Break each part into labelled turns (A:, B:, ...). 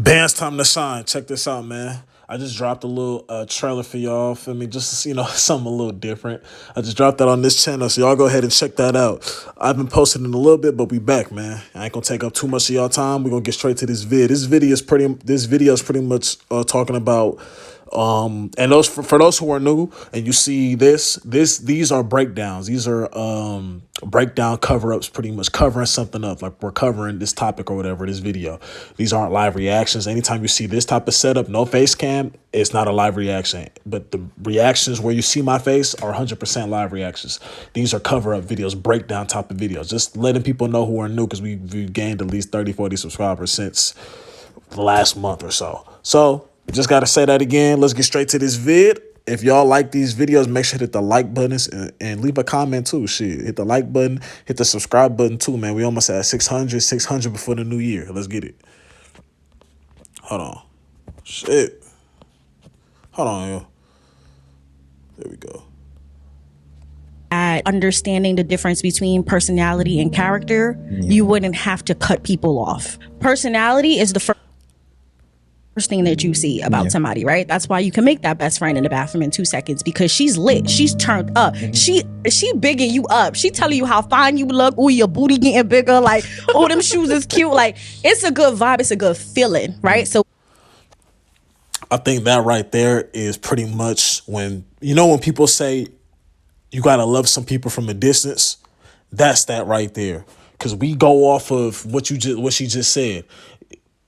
A: Man, it's time to shine. Check this out, man. I just dropped a little trailer for y'all. For me, just something a little different. I just dropped that on this channel, so y'all go ahead and check that out. I've been posting it a little bit, but we back, man. I ain't gonna take up too much of y'all time. We're gonna get straight to this vid. This video is pretty much talking about and those for those who are new and you see these are breakdowns. These are breakdown cover-ups, pretty much covering something up, like we're covering this topic or whatever, this video. These aren't live reactions. Anytime you see this type of setup, no face cam, it's not a live reaction. But the reactions where you see my face are 100% live reactions. These are cover-up videos, breakdown type of videos, just letting people know who are new, because we've gained at least 30-40 subscribers since the last month or so just got to say that again. Let's get straight to this vid. If y'all like these videos, make sure to hit the like buttons and leave a comment too. Shit, hit the like button, hit the subscribe button too, man. We almost at 600 before the new year. Let's get it. Hold on. Shit. Hold on, yo. There we go.
B: At understanding the difference between personality and character, you wouldn't have to cut people off. Personality is the first thing that you see about somebody, right? That's why you can make that best friend in the bathroom in 2 seconds, because she's lit, she's turned up, she bigging you up, she telling you how fine you look, oh, your booty getting bigger, like, oh, them shoes is cute. Like, it's a good vibe, it's a good feeling, right? So
A: I think that right there is pretty much when people say you gotta love some people from a distance. That's that right there, because we go off of what she just said.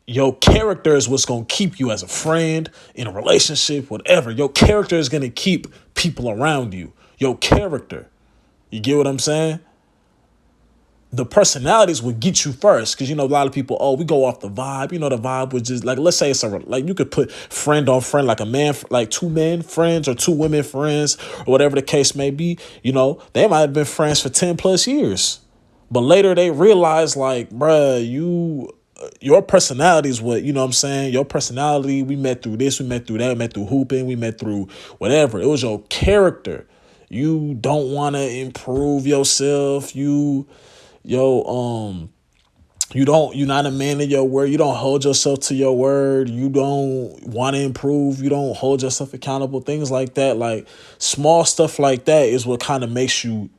A: Your character is what's going to keep you as a friend, in a relationship, whatever. Your character is going to keep people around you. Your character. You get what I'm saying? The personalities would get you first, because, a lot of people, we go off the vibe. The vibe was just like, let's say it's like you could put friend on friend, like a man, like two men friends or two women friends, or whatever the case may be. They might have been friends for 10 plus years. But later they realize, like, bruh, your personality is what, your personality, we met through this, we met through that, we met through hooping, we met through whatever. It was your character. You don't want to improve yourself. You're not a man of your word. You don't hold yourself to your word. You don't want to improve. You don't hold yourself accountable. Things like that. Like, small stuff like that is what kind of makes you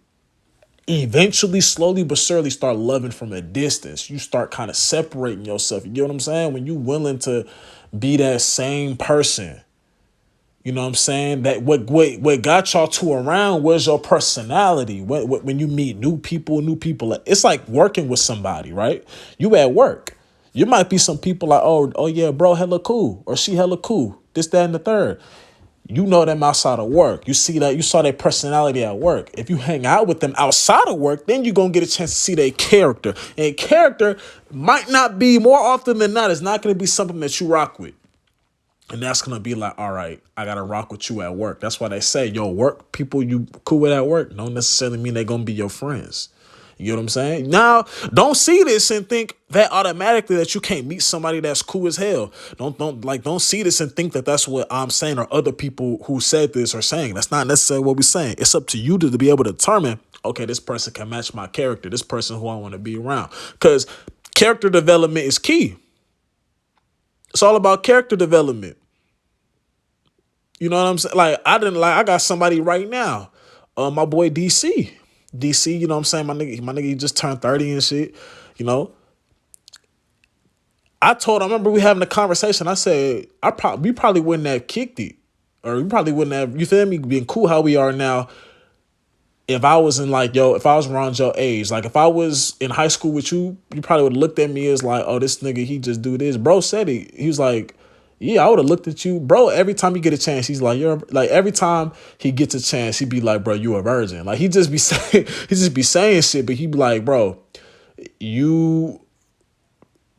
A: eventually, slowly but surely, start loving from a distance. You start kind of separating yourself. You get what I'm saying? When you willing to be that same person, you know what I'm saying? That what got y'all two around was your personality. When you meet new people, it's like working with somebody, right? You at work. You might be some people like, oh yeah, bro, hella cool, or she hella cool, this, that, and the third. You know them outside of work. You saw their personality at work. If you hang out with them outside of work, then you're going to get a chance to see their character. And character might not be, more often than not, it's not going to be something that you rock with. And that's going to be like, all right, I got to rock with you at work. That's why they say, work people you cool with at work don't necessarily mean they're going to be your friends. You know what I'm saying? Now, don't see this and think that automatically that you can't meet somebody that's cool as hell. Don't see this and think that that's what I'm saying, or other people who said this are saying. That's not necessarily what we're saying. It's up to you to be able to determine, okay, this person can match my character. This person who I want to be around. Because character development is key. It's all about character development. You know what I'm saying? I got somebody right now. My boy DC. DC, you know what I'm saying? My nigga, he just turned 30 and shit. I remember we having a conversation. I said, we probably wouldn't have kicked it. Or we probably wouldn't have, you feel me, been cool how we are now if I was if I was around your age. Like, if I was in high school with you, you probably would have looked at me as like, oh, this nigga, he just do this. Bro said it. He was like, yeah, I would have looked at you. Bro, every time you get a chance, he's like, every time he gets a chance, he'd be like, bro, you a virgin. Like, he just be saying shit, but he'd be like, bro, you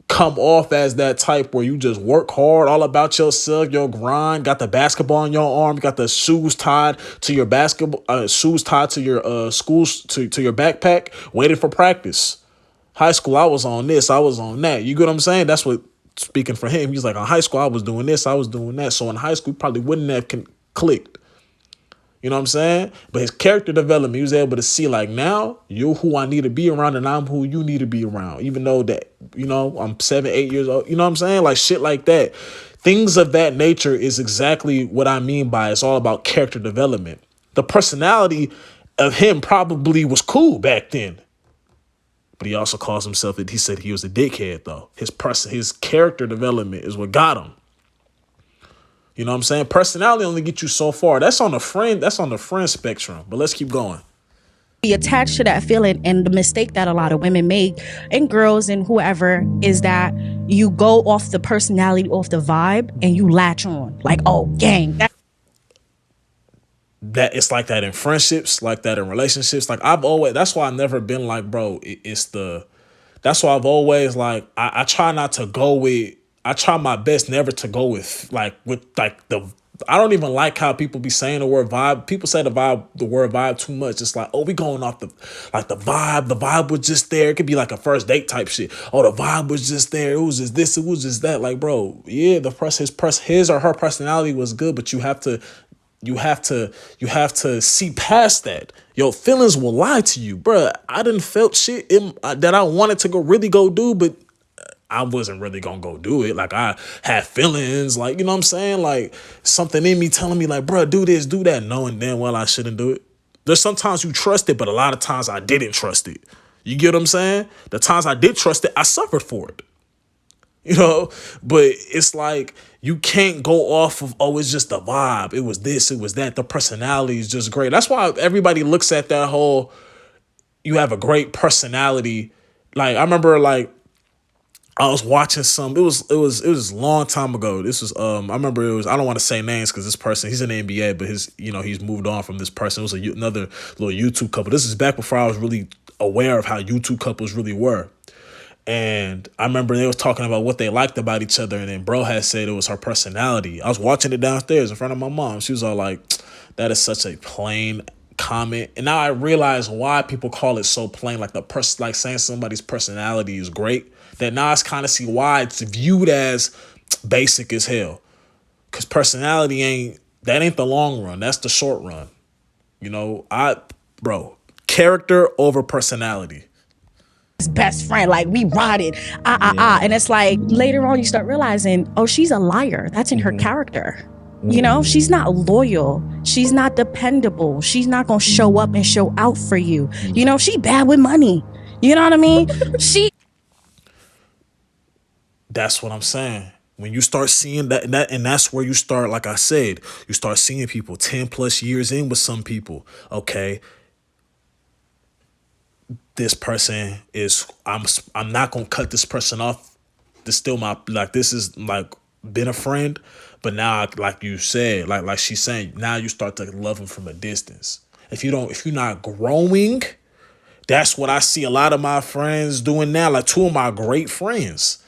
A: come off as that type where you just work hard, all about yourself, your grind, got the basketball on your arm, got the shoes tied to your shoes tied to your schools, to your backpack, waiting for practice. High school, I was on this, I was on that. You get what I'm saying? That's what, speaking for him, he's like, in high school, I was doing this, I was doing that. So in high school, probably wouldn't have clicked. You know what I'm saying? But his character development, he was able to see like, now you're who I need to be around and I'm who you need to be around. Even though that, I'm 7, 8 years old. You know what I'm saying? Like shit like that. Things of that nature is exactly what I mean by it's all about character development. The personality of him probably was cool back then. But he also calls himself, he said he was a dickhead though. His character development is what got him. You know what I'm saying? Personality only gets you so far. That's on the friend spectrum. But let's keep going.
B: Be attached to that feeling, and the mistake that a lot of women make, and girls and whoever, is that you go off the personality, off the vibe, and you latch on. Like, oh, gang.
A: That it's like that in friendships, like that in relationships. Like that's why I've never been like, bro, that's why I've always like, I try not to go with, I try my best never to go with I don't even like how people be saying the word vibe. People say the word vibe too much. It's like, oh, we going off the vibe. The vibe was just there. It could be like a first date type shit. Oh, the vibe was just there. It was just this. It was just that. Like, bro, yeah, his or her personality was good, but you have to see past that. Your feelings will lie to you, bro. I didn't felt shit that I wanted to really go do, but I wasn't really gonna go do it. Like I had feelings, like, you know what I'm saying? Like something in me telling me like, bro, do this, do that, knowing damn well I shouldn't do it. There's sometimes you trust it, but a lot of times I didn't trust it. You get what I'm saying? The times I did trust it, I suffered for it. But it's like you can't go off of, oh, it's just the vibe. It was this, it was that. The personality is just great. That's why everybody looks at that whole, you have a great personality. Like I remember like I was watching it was a long time ago. This was I remember I don't want to say names because this person, he's in the NBA, but he's moved on from this person. It was another little YouTube couple. This is back before I was really aware of how YouTube couples really were. And I remember they was talking about what they liked about each other, and then bro had said it was her personality. I was watching it downstairs in front of my mom. She was all like, that is such a plain comment. And now I realize why people call it so plain, like like saying somebody's personality is great. That now I kind of see why it's viewed as basic as hell. Cause personality ain't the long run. That's the short run. Character over personality.
B: His best friend, like we rotted, and it's like later on you start realizing, oh, she's a liar. That's in her character. She's not loyal. She's not dependable. She's not gonna show up and show out for you. She bad with money. You know what I mean?
A: That's what I'm saying. When you start seeing that, and that's where you start, like I said, you start seeing people 10 plus years in with some people. Okay, this person is, I'm not gonna cut this person off. This still this is like been a friend, but now like you said, like she's saying, now you start to love them from a distance. If you're not growing, that's what I see a lot of my friends doing now. Like 2 of my great friends.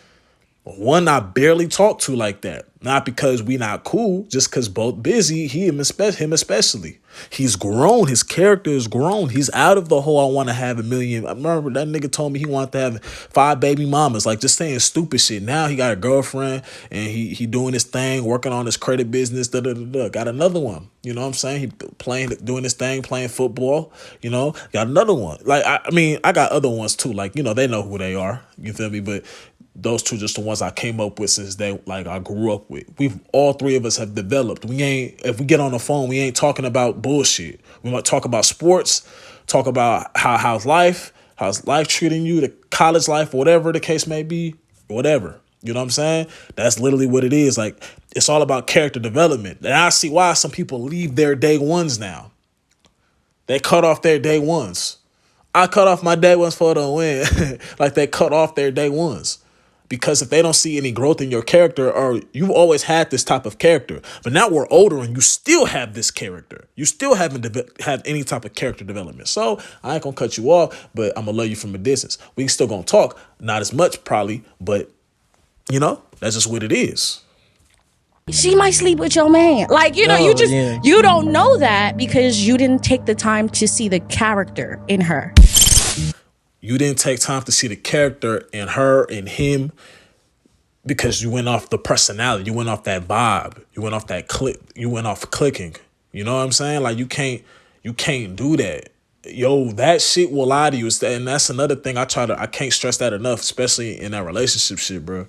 A: One I barely talk to like that. Not because we not cool, just because both busy, him especially. He's grown. His character is grown. He's out of the whole I want to have a million. I remember that nigga told me he wanted to have 5 baby mamas, like just saying stupid shit. Now he got a girlfriend and he doing his thing, working on his credit business, Got another one. You know what I'm saying? He doing his thing, playing football, got another one. Like, I got other ones too. Like, they know who they are. You feel me? But those 2 just the ones I came up with since I grew up with. We've all 3 of us have developed. If we get on the phone, we ain't talking about bullshit. We might talk about sports, talk about how's life treating you, the college life, whatever the case may be, whatever. You know what I'm saying? That's literally what it is. Like, it's all about character development. And I see why some people leave their day ones now. They cut off their day ones. I cut off my day ones for the win. Like, they cut off their day ones. Because if they don't see any growth in your character, or you've always had this type of character, but now we're older and you still have this character. You still haven't had any type of character development. So I ain't going to cut you off, but I'm going to love you from a distance. We still going to talk. Not as much probably, but that's just what it is.
B: She might sleep with your man. Like, you don't know that because you didn't take the time to see the character in her.
A: You didn't take time to see the character in her and him because you went off the personality. You went off that vibe. You went off that click. You went off clicking. You know what I'm saying? Like you can't do that. Yo, that shit will lie to you. And that's another thing I can't stress that enough, especially in that relationship shit, bro.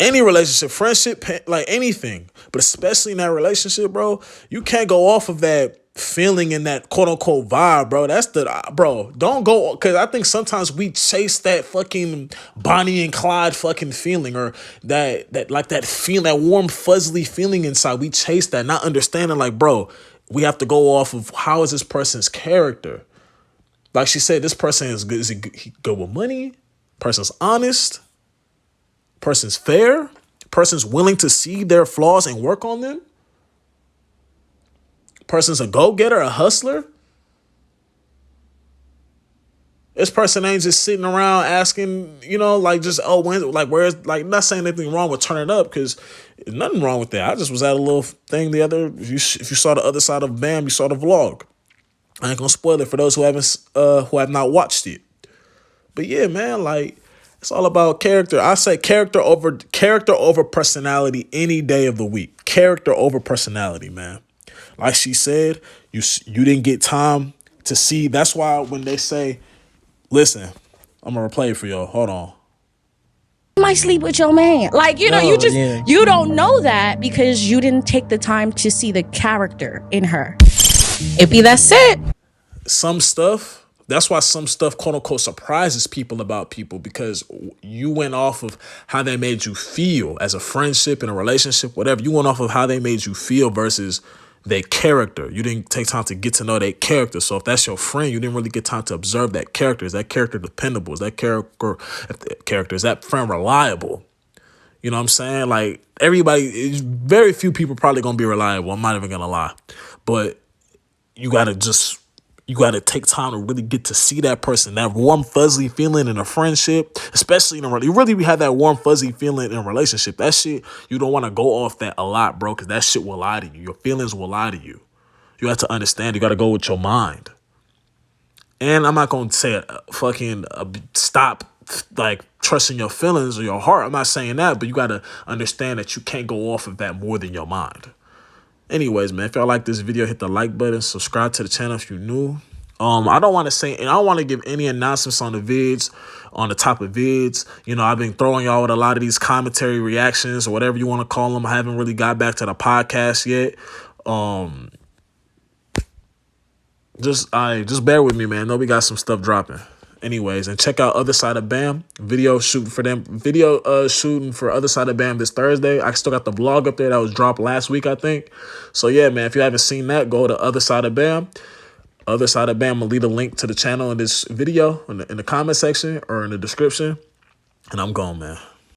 A: Any relationship, friendship, like anything, but especially in that relationship, bro, you can't go off of that feeling and that quote unquote vibe, bro. That's bro, don't go, because I think sometimes we chase that fucking Bonnie and Clyde fucking feeling, or that like that feeling, that warm, fuzzy feeling inside. We chase that, not understanding, like, bro, we have to go off of how is this person's character. Like she said, this person is good. Is he good with money? Person's honest. Person's fair. Person's willing to see their flaws and work on them. Person's a go-getter, a hustler. This person ain't just sitting around asking, like, just, oh, when, like, where's, like, not saying anything wrong with turning up, because there's nothing wrong with that. I just was at a little thing the other, if you saw the other side of BAM, you saw the vlog. I ain't gonna spoil it for those who have not watched it. But yeah, man, like, it's all about character. I say character over personality any day of the week. Character over personality, man. Like she said, you didn't get time to see. That's why when they say, listen, I'm gonna replay it for y'all. Hold on.
B: You might sleep with your man. Like, you don't know that because you didn't take the time to see the character in her. That's it.
A: That's why some stuff, quote unquote, surprises people about people, because you went off of how they made you feel as a friendship, in a relationship, whatever. You went off of how they made you feel versus their character. You didn't take time to get to know their character. So if that's your friend, you didn't really get time to observe that character. Is that character dependable? Is that friend reliable? You know what I'm saying? Like, very few people probably gonna be reliable. I'm not even gonna lie. But you gotta take time to really get to see that person, that warm, fuzzy feeling in a friendship, especially you really have that warm, fuzzy feeling in a relationship. That shit, you don't want to go off that a lot, bro, because that shit will lie to you. Your feelings will lie to you. You have to understand. You got to go with your mind. And I'm not going to say stop, like, trusting your feelings or your heart. I'm not saying that, but you got to understand that you can't go off of that more than your mind. Anyways, man, if y'all like this video, hit the like button, subscribe to the channel if you're new. I don't want to give any announcements on the top of vids. I've been throwing y'all with a lot of these commentary reactions or whatever you want to call them. I haven't really got back to the podcast yet. Just bear with me, man. I know we got some stuff dropping. Anyways, and check out Other Side of BAM. Video shooting for Other Side of BAM this Thursday. I still got the vlog up there that was dropped last week, I think. So yeah, man, if you haven't seen that, go to Other Side of BAM. Other Side of BAM will leave a link to the channel in this video in the comment section or in the description. And I'm gone, man.